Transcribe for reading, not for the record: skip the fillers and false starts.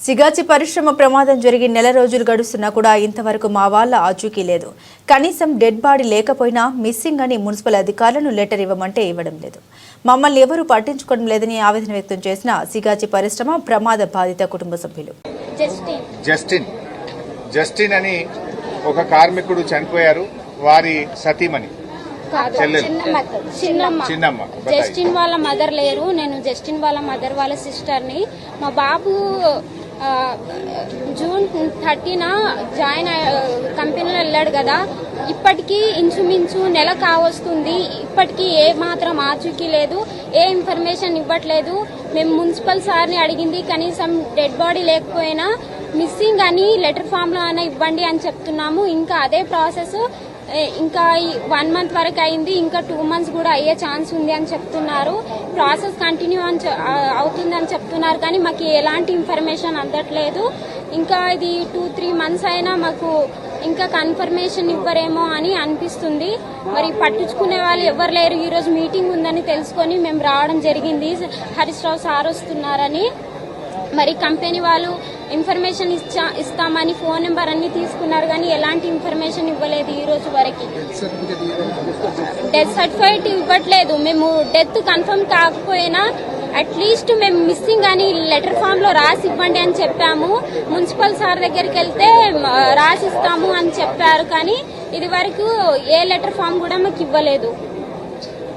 సిగాచి పరిశ్రమ ప్రమాదం జరిగి నెల రోజులు గడుస్తున్నా కూడా ఇంతవరకు మా వాళ్ళ ఆచూకీ లేదు. కనీసం డెడ్ బాడీ లేకపోయినా మిస్సింగ్ అని మున్సిపల్ అధికారులను లెటర్ ఇవ్వమంటే ఇవ్వడం లేదు. మమ్మల్ని ఎవరూ పట్టించుకోవడం లేదని ఆవేదన వ్యక్తం చేసిన సిగాచి పరిశ్రమ ప్రమాద బాధిత కుటుంబ సభ్యులు. జస్టిన్ అని ఒక కార్మికుడు చనిపోయారు. వారి సతీమణి చిన్నమ్మ. జస్టిన్ వాళ్ళ మదర్ లేరు. నేను జస్టిన్ వాళ్ళ మదర్ వాళ్ళ సిస్టర్ ని. మా బాబు జూన్ 30న జాయిన్ కంపెనీలో వెళ్ళాడు కదా. ఇప్పటికీ ఇంచుమించు నెల కావస్తుంది. ఇప్పటికీ ఏ మాత్రం ఆచూకీ లేదు, ఏ ఇన్ఫర్మేషన్ ఇవ్వట్లేదు. మేము మున్సిపల్ సార్ని అడిగింది కనీసం డెడ్ బాడీ లేకపోయినా మిస్సింగ్ అని లెటర్ ఫామ్ లో అయినా ఇవ్వండి అని చెప్తున్నాము. ఇంకా అదే ప్రాసెస్ ఇంకా 1 month వరకు అయింది. ఇంకా 2 months కూడా అయ్యే ఛాన్స్ ఉంది అని చెప్తున్నారు. ప్రాసెస్ కంటిన్యూ అవుతుందని చెప్తున్నారు కానీ మాకు ఎలాంటి ఇన్ఫర్మేషన్ అందట్లేదు. ఇంకా ఇది 2-3 months అయినా మాకు ఇంకా కన్ఫర్మేషన్ ఇవ్వరేమో అని అనిపిస్తుంది. మరి పట్టించుకునే వాళ్ళు ఎవరు లేరు. ఈ రోజు మీటింగ్ ఉందని తెలుసుకొని మేము రావడం జరిగింది. హరీష్ రావు సార్ వస్తున్నారని. మరి కంపెనీ వాళ్ళు ఇన్ఫర్మేషన్ ఇస్తామని ఫోన్ నెంబర్ అన్ని తీసుకున్నారు కానీ ఎలాంటి ఇన్ఫర్మేషన్ ఇవ్వలేదు ఈ రోజు వరకు. డెత్ సర్టిఫికేట్ ఇవ్వట్లేదు. మేము డెత్ కన్ఫర్మ్ కాకపోయినా అట్లీస్ట్ మేము మిస్సింగ్ అని లెటర్ ఫామ్ లో రాసి ఇవ్వండి అని చెప్పాము. మున్సిపల్ సార్ దగ్గరికి వెళ్తే రాసిస్తాము అని చెప్పారు కానీ ఇది వరకు ఏ లెటర్ ఫామ్ కూడా మాకు ఇవ్వలేదు.